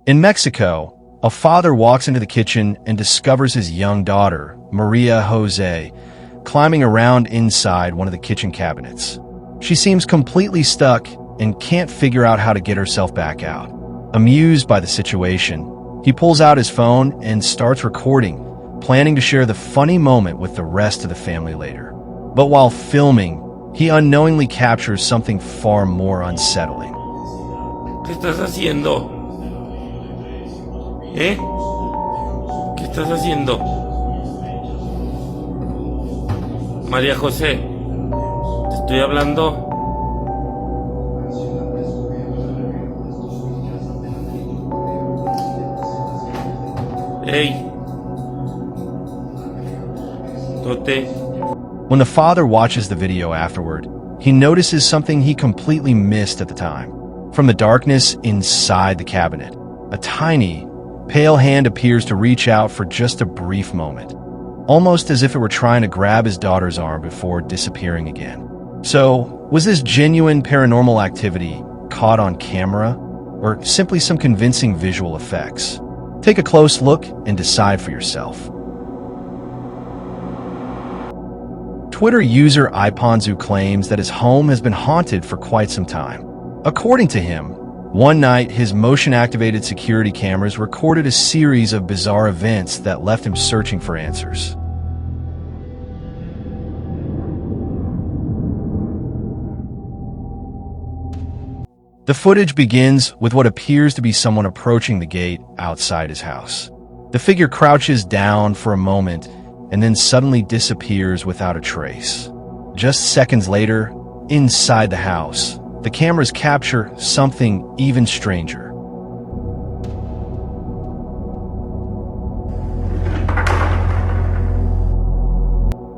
In Mexico, a father walks into the kitchen and discovers his young daughter, Maria Jose, climbing around inside one of the kitchen cabinets. She seems completely stuck and can't figure out how to get herself back out. Amused by the situation, he pulls out his phone and starts recording, planning to share the funny moment with the rest of the family later. But while filming, he unknowingly captures something far more unsettling. ¿Qué estás haciendo? ¿Eh? ¿Qué estás haciendo? María José, te estoy hablando. Hey. Tote. When the father watches the video afterward, he notices something he completely missed at the time. From the darkness inside the cabinet, a tiny, pale hand appears to reach out for just a brief moment, almost as if it were trying to grab his daughter's arm before disappearing again. So, was this genuine paranormal activity caught on camera, or simply some convincing visual effects? Take a close look and decide for yourself. Twitter user Iponzu claims that his home has been haunted for quite some time. According to him, one night his motion-activated security cameras recorded a series of bizarre events that left him searching for answers. The footage begins with what appears to be someone approaching the gate outside his house. The figure crouches down for a moment and then suddenly disappears without a trace. Just seconds later, inside the house, the cameras capture something even stranger.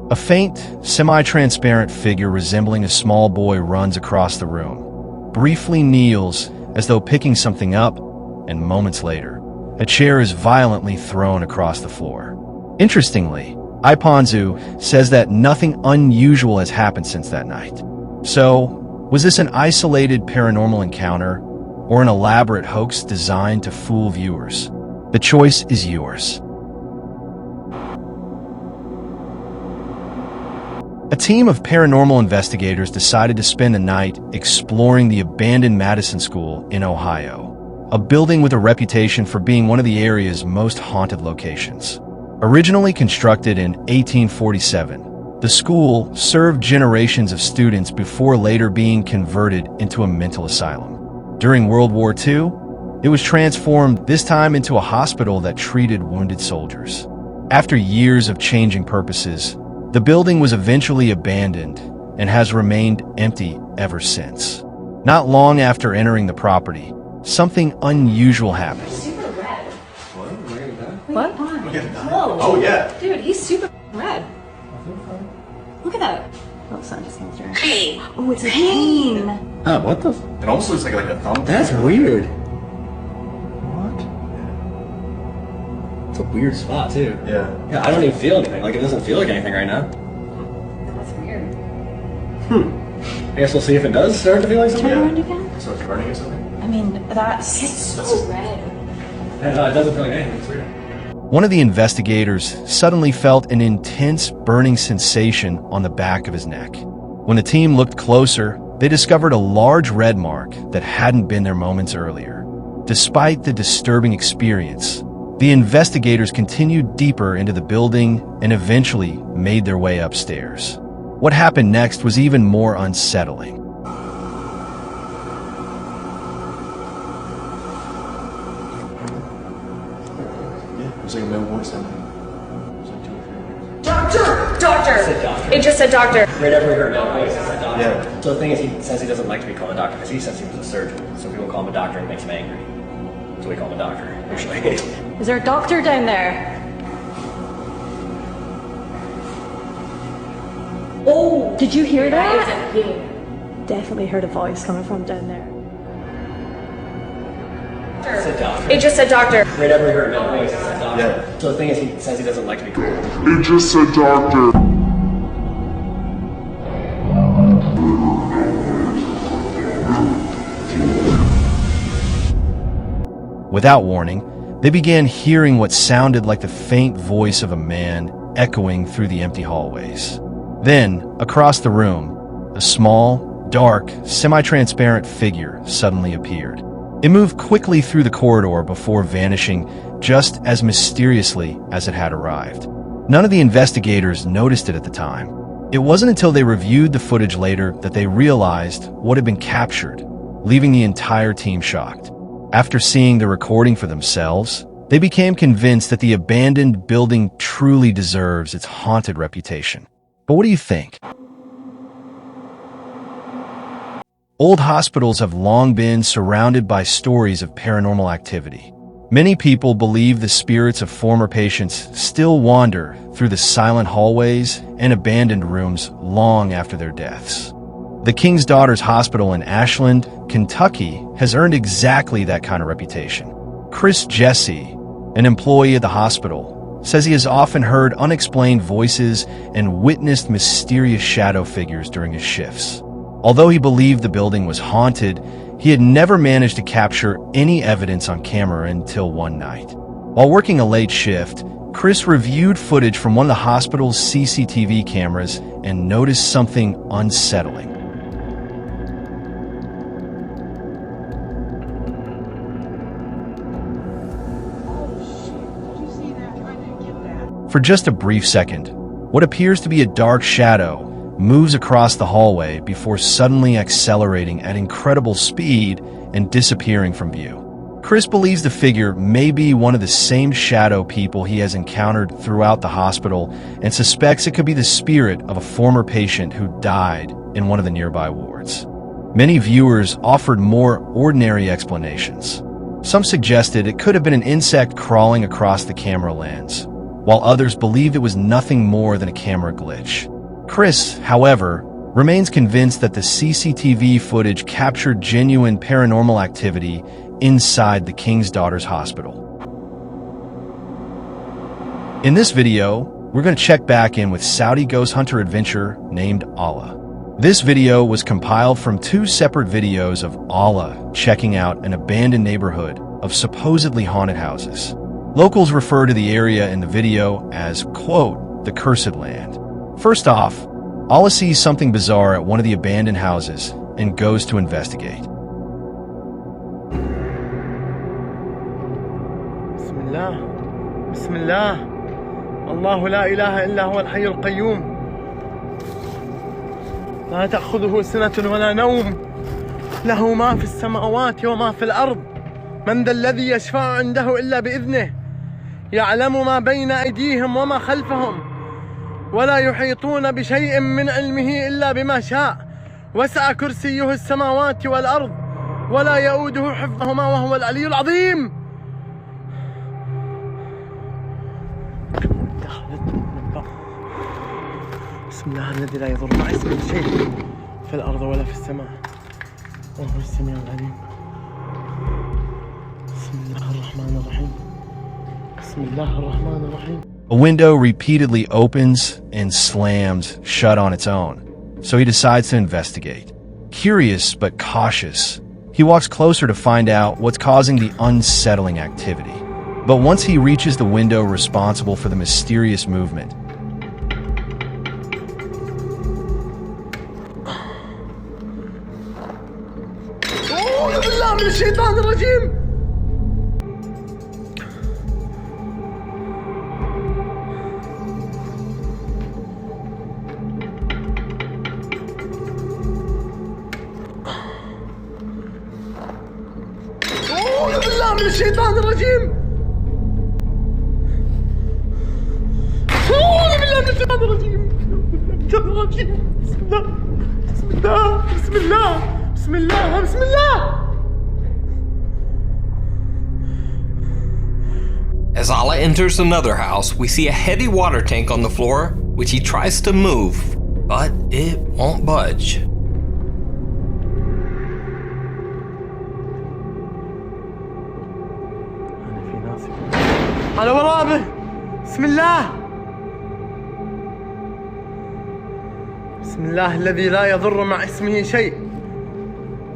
A faint, semi-transparent figure resembling a small boy runs across the room, briefly kneels as though picking something up, and moments later, a chair is violently thrown across the floor. Interestingly, Iponzu says that nothing unusual has happened since that night. So, was this an isolated paranormal encounter or an elaborate hoax designed to fool viewers? The choice is yours. A team of paranormal investigators decided to spend a night exploring the abandoned Madison School in Ohio, a building with a reputation for being one of the area's most haunted locations. Originally constructed in 1847, the school served generations of students before later being converted into a mental asylum. During World War II, it was transformed this time into a hospital that treated wounded soldiers. After years of changing purposes, the building was eventually abandoned and has remained empty ever since. Not long after entering the property, something unusual happened. Super red. What? Whoa. Oh, yeah. Dude, he's super red. Look at that. Oh, sun just came through. Pain. Oh, it's a pain. Ah, what the? It almost looks like a thumb. That's weird. What? It's a weird spot too. Yeah. Yeah, I don't even feel anything. Like it doesn't feel like anything right now. That's weird. I guess we'll see if it does start to feel like something. Turn around again. So it's burning or something? I mean, that's... It's so red. Yeah, no, it doesn't feel like anything. It's weird. One of the investigators suddenly felt an intense burning sensation on the back of his neck. When the team looked closer, they discovered a large red mark that hadn't been there moments earlier. Despite the disturbing experience, the investigators continued deeper into the building and eventually made their way upstairs. What happened next was even more unsettling. It was like a male voice in there. It was like 2 or 3 years. Doctor! Doctor! Said doctor. It just said doctor. Right after we heard that voice, it said doctor. Yeah. So the thing is, he says he doesn't like to be called a doctor because he says he was a surgeon. So people call him a doctor and it makes him angry. So we call him a doctor, usually. Is there a doctor down there? Oh! Did you hear That that? is a pain. Definitely heard a voice coming from down there. Said doctor. It just said doctor. Right after we heard that voice, it said doctor. Yeah. So the thing is, he says he doesn't like to be called. It just said doctor. Without warning, they began hearing what sounded like the faint voice of a man echoing through the empty hallways. Then, across the room, a small, dark, semi-transparent figure suddenly appeared. It moved quickly through the corridor before vanishing just as mysteriously as it had arrived. None of the investigators noticed it at the time. It wasn't until they reviewed the footage later that they realized what had been captured, leaving the entire team shocked. After seeing the recording for themselves, they became convinced that the abandoned building truly deserves its haunted reputation. But what do you think? Old hospitals have long been surrounded by stories of paranormal activity. Many people believe the spirits of former patients still wander through the silent hallways and abandoned rooms long after their deaths. The King's Daughters Hospital in Ashland, Kentucky, has earned exactly that kind of reputation. Chris Jesse, an employee at the hospital, says he has often heard unexplained voices and witnessed mysterious shadow figures during his shifts. Although he believed the building was haunted, he had never managed to capture any evidence on camera until one night. While working a late shift, Chris reviewed footage from one of the hospital's CCTV cameras and noticed something unsettling. For just a brief second, what appears to be a dark shadow moves across the hallway before suddenly accelerating at incredible speed and disappearing from view. Chris believes the figure may be one of the same shadow people he has encountered throughout the hospital and suspects it could be the spirit of a former patient who died in one of the nearby wards. Many viewers offered more ordinary explanations. Some suggested it could have been an insect crawling across the camera lens, while others believed it was nothing more than a camera glitch. Chris, however, remains convinced that the CCTV footage captured genuine paranormal activity inside the King's Daughters Hospital. In this video, we're going to check back in with Saudi ghost hunter adventurer named Allah. This video was compiled from two separate videos of Allah checking out an abandoned neighborhood of supposedly haunted houses. Locals refer to the area in the video as, quote, the cursed land. First off, Allah sees something bizarre at one of the abandoned houses and goes to investigate. Bismillah, Bismillah, Allahu la ilaha illa huwa al-hayy al-qayyum. لا تأخذه سنة ولا نوم له ما في السماوات وما في الأرض من ذا الذي يشفع عنده إلا بإذنه يعلم ما بين أيديهم وما خلفهم ولا يحيطون بشيء من علمه إلا بما شاء وسع كرسيه السماوات والأرض ولا يؤوده حفظهما وهو العلي العظيم. بسم الله الذي لا يضر مع اسمه شيء في الأرض ولا في السماء وهو السميع العليم. بسم الله الرحمن الرحيم. بسم الله الرحمن الرحيم. A window repeatedly opens and slams shut on its own, so he decides to investigate. Curious but cautious, he walks closer to find out what's causing the unsettling activity. But once he reaches the window responsible for the mysterious movement, أعوذ بالله من الشيطان الرجيم. أعوذ بالله من الشيطان الرجيم. أعوذ بالله من الشيطان الرجيم. بسم الله بسم الله بسم الله بسم الله بسم الله. As Allah enters another house, we see a heavy water tank on the floor, which he tries to move, but it won't budge. على ورابه. بسم الله بسم الله الذي لا يضر مع اسمه شيء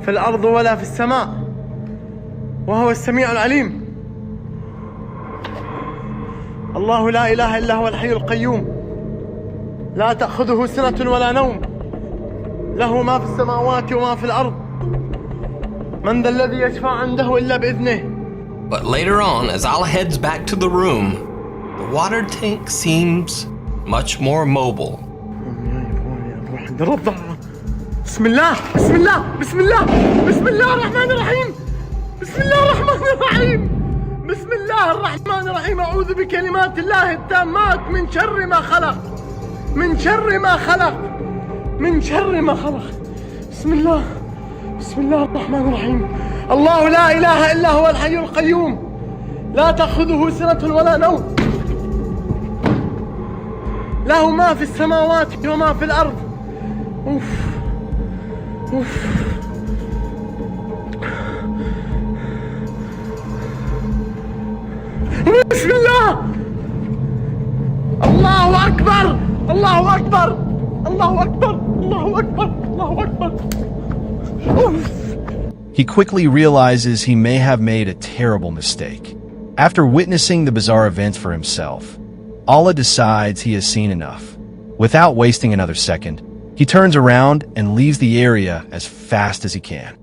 في الأرض ولا في السماء وهو السميع العليم. الله لا إله إلا هو الحي القيوم لا تأخذه سنة ولا نوم له ما في السماوات وما في الأرض من ذا الذي يشفع عنده إلا بإذنه. But later on, as Ala heads back to the room, the water tank seems much more mobile. بسم الله بسم الله بسم الله بسم الله الرحمن الرحيم بسم الله الرحمن الرحيم بسم الله الرحمن الرحيم. أعوذ بكلمات الله التامات من شر ما خلق من شر ما خلق من شر ما خلق. بسم الله الرحمن الرحيم. الله لا إله إلا هو الحي القيوم لا تأخذه سنة ولا نوم له ما في السماوات وما في الأرض. أوف أوف. بسم الله. الله أكبر الله أكبر الله أكبر الله أكبر الله أكبر. He quickly realizes he may have made a terrible mistake. After witnessing the bizarre events for himself, Allah decides he has seen enough. Without wasting another second, he turns around and leaves the area as fast as he can.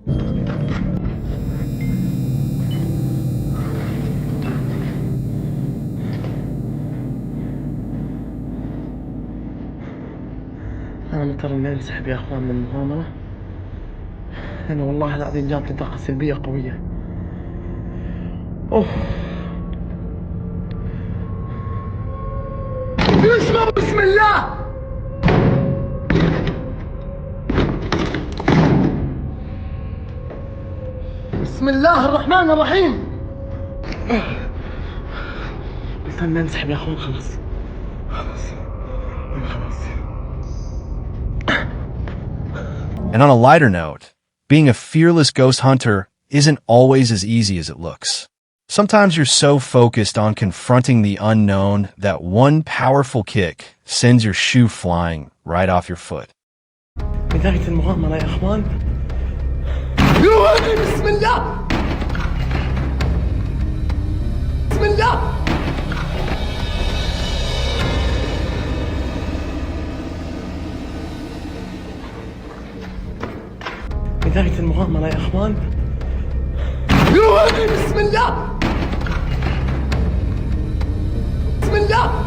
أنا مضطر إني أنسحب يا أخوان من المغامرة. أنا والله العظيم جاتني طاقة سلبية قوية. أوه. بسم الله. بسم الله الرحمن الرحيم. قلت إني أنسحب يا أخوان. خلاص. And on a lighter note, being a fearless ghost hunter isn't always as easy as it looks. Sometimes you're so focused on confronting the unknown that one powerful kick sends your shoe flying right off your foot. بداية المغامرة يا أخوان. بسم الله. بسم الله. بداية المغامرة يا أخوان. بسم الله. بسم الله.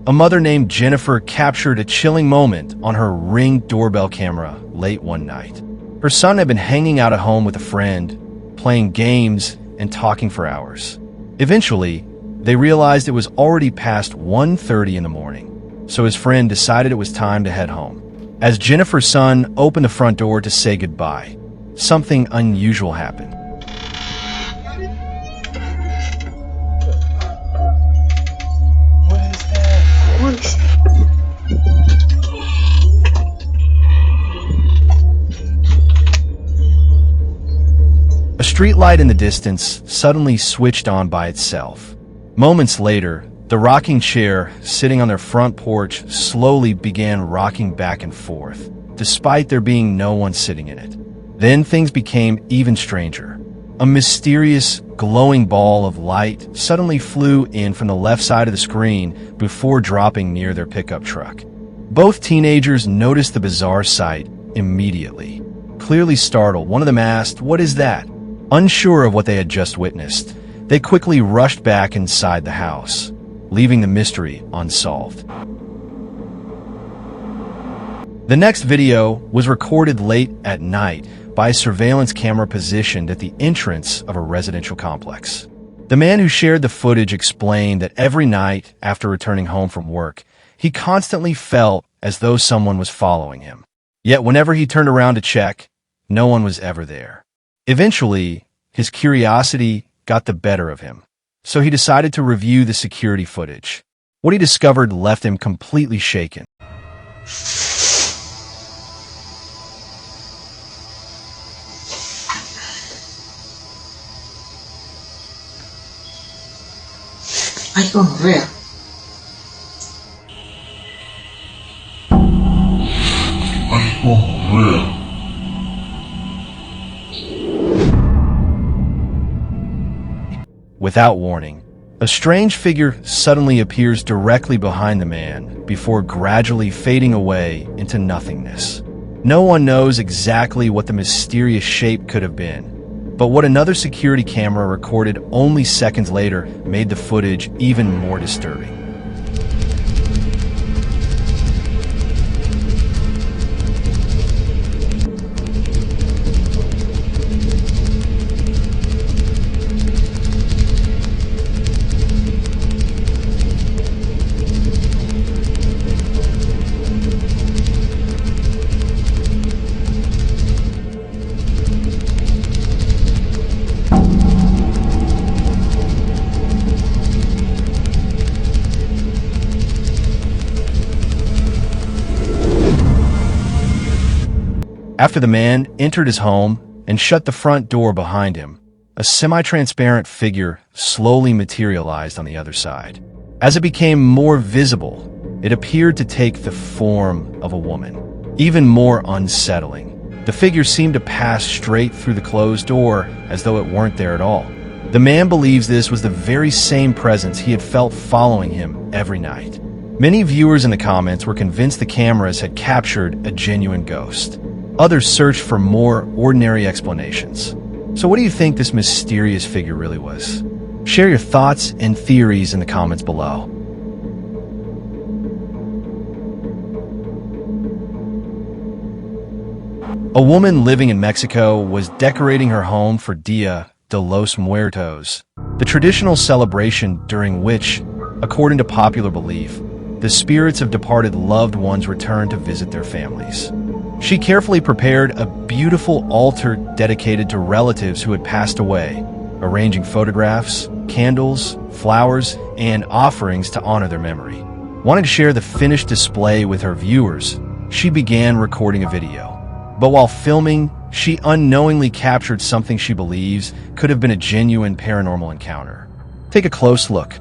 A mother named Jennifer captured a chilling moment on her Ring doorbell camera late one night. Her son had been hanging out at home with a friend, playing games and talking for hours. Eventually, they realized it was already past 1:30 in the morning, so his friend decided it was time to head home. As Jennifer's son opened the front door to say goodbye, something unusual happened. A streetlight in the distance suddenly switched on by itself. Moments later, the rocking chair sitting on their front porch slowly began rocking back and forth, despite there being no one sitting in it. Then things became even stranger. A mysterious, glowing ball of light suddenly flew in from the left side of the screen before dropping near their pickup truck. Both teenagers noticed the bizarre sight immediately. Clearly startled, one of them asked, "What is that?" Unsure of what they had just witnessed, they quickly rushed back inside the house, leaving the mystery unsolved. The next video was recorded late at night by a surveillance camera positioned at the entrance of a residential complex. The man who shared the footage explained that every night after returning home from work, he constantly felt as though someone was following him. Yet whenever he turned around to check, no one was ever there. Eventually, his curiosity got the better of him, so he decided to review the security footage. What he discovered left him completely shaken. Ay, gonorrea. Without warning, a strange figure suddenly appears directly behind the man before gradually fading away into nothingness. No one knows exactly what the mysterious shape could have been, but what another security camera recorded only seconds later made the footage even more disturbing. After the man entered his home and shut the front door behind him, a semi-transparent figure slowly materialized on the other side. As it became more visible, it appeared to take the form of a woman. Even more unsettling, the figure seemed to pass straight through the closed door as though it weren't there at all. The man believes this was the very same presence he had felt following him every night. Many viewers in the comments were convinced the cameras had captured a genuine ghost. Others searched for more ordinary explanations. So what do you think this mysterious figure really was? Share your thoughts and theories in the comments below. A woman living in Mexico was decorating her home for Dia de los Muertos, the traditional celebration during which, according to popular belief, the spirits of departed loved ones return to visit their families. She carefully prepared a beautiful altar dedicated to relatives who had passed away, arranging photographs, candles, flowers, and offerings to honor their memory. Wanting to share the finished display with her viewers, she began recording a video. But while filming, she unknowingly captured something she believes could have been a genuine paranormal encounter. Take a close look.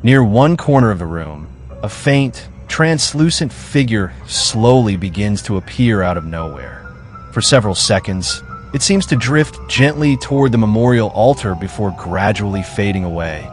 Near one corner of the room, a faint, translucent figure slowly begins to appear out of nowhere. For several seconds, it seems to drift gently toward the memorial altar before gradually fading away,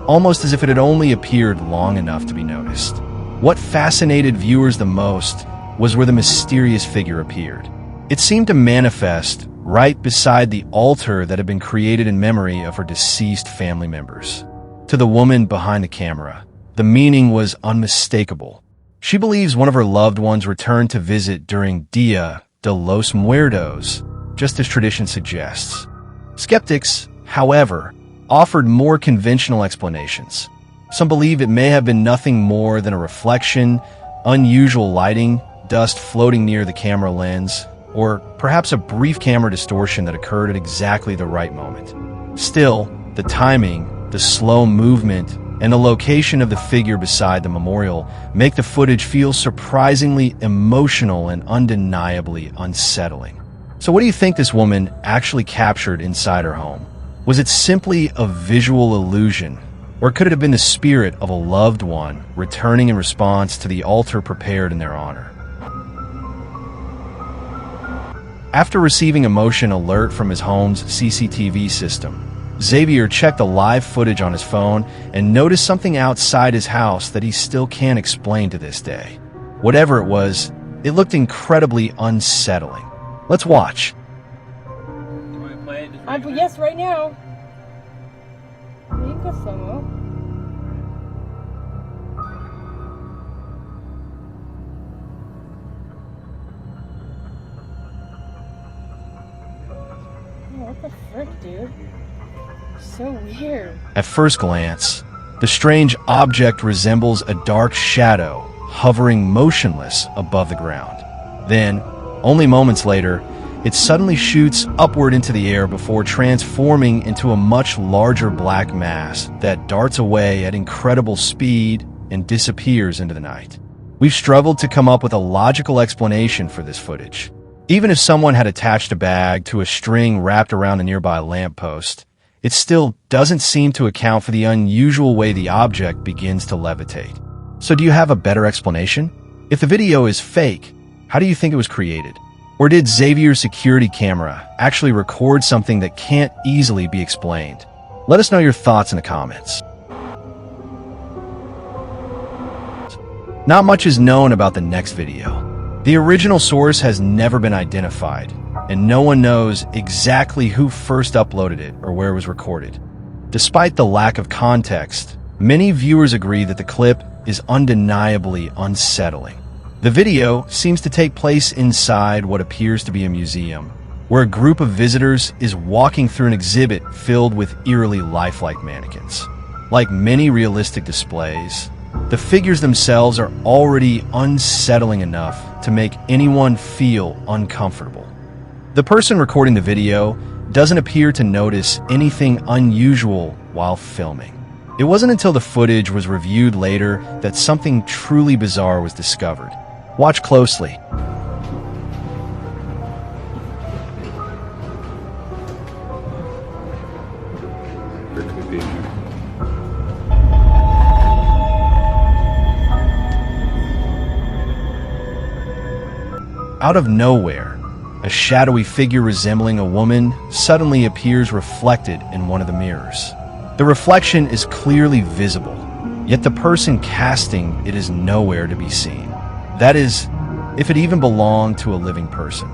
almost as if it had only appeared long enough to be noticed. What fascinated viewers the most was where the mysterious figure appeared. It seemed to manifest right beside the altar that had been created in memory of her deceased family members. To the woman behind the camera, the meaning was unmistakable. She believes one of her loved ones returned to visit during Dia de los Muertos, just as tradition suggests. Skeptics, however, offered more conventional explanations. Some believe it may have been nothing more than a reflection, unusual lighting, dust floating near the camera lens, or perhaps a brief camera distortion that occurred at exactly the right moment. Still, the timing, the slow movement, and the location of the figure beside the memorial make the footage feel surprisingly emotional and undeniably unsettling. So what do you think this woman actually captured inside her home? Was it simply a visual illusion, or could it have been the spirit of a loved one returning in response to the altar prepared in their honor? After receiving a motion alert from his home's CCTV system, Xavier checked the live footage on his phone and noticed something outside his house that he still can't explain to this day. Whatever it was, it looked incredibly unsettling. Let's watch. Yes, right now. You can go slow-mo. Oh, what the frick, dude? So weird. At first glance, The strange object resembles a dark shadow hovering motionless above the ground. Then, only moments later, it suddenly shoots upward into the air before transforming into a much larger black mass that darts away at incredible speed and disappears into the night. We've struggled to come up with a logical explanation for this footage. Even if someone had attached a bag to a string wrapped around a nearby lamppost, it still doesn't seem to account for the unusual way the object begins to levitate. So do you have a better explanation? If the video is fake, how do you think it was created? Or did Xavier's security camera actually record something that can't easily be explained? Let us know your thoughts in the comments. Not much is known about the next video. The original source has never been identified, and no one knows exactly who first uploaded it or where it was recorded. Despite the lack of context, many viewers agree that the clip is undeniably unsettling. The video seems to take place inside what appears to be a museum, where a group of visitors is walking through an exhibit filled with eerily lifelike mannequins. Like many realistic displays, the figures themselves are already unsettling enough to make anyone feel uncomfortable. The person recording the video doesn't appear to notice anything unusual while filming. It wasn't until the footage was reviewed later that something truly bizarre was discovered. Watch closely. Out of nowhere, a shadowy figure resembling a woman suddenly appears reflected in one of the mirrors. The reflection is clearly visible, yet the person casting it is nowhere to be seen. That is, if it even belonged to a living person.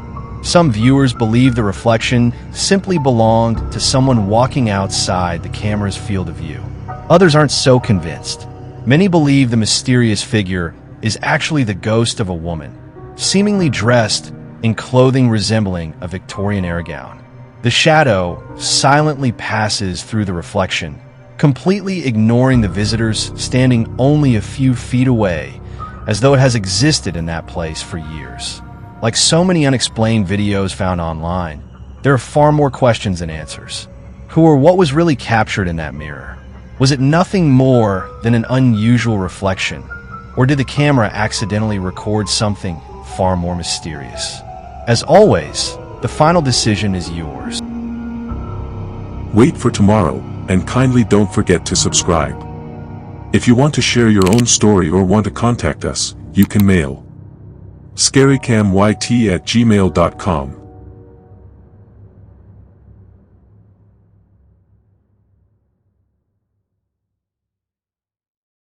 Some viewers believe the reflection simply belonged to someone walking outside the camera's field of view. Others aren't so convinced. Many believe the mysterious figure is actually the ghost of a woman, seemingly dressed in clothing resembling a Victorian-era gown. The shadow silently passes through the reflection, completely ignoring the visitors standing only a few feet away, as though it has existed in that place for years. Like so many unexplained videos found online, there are far more questions than answers. Who or what was really captured in that mirror? Was it nothing more than an unusual reflection? Or did the camera accidentally record something far more mysterious? As always, the final decision is yours. Wait for tomorrow, and kindly don't forget to subscribe. If you want to share your own story or want to contact us, you can mail scarycamyt@gmail.com.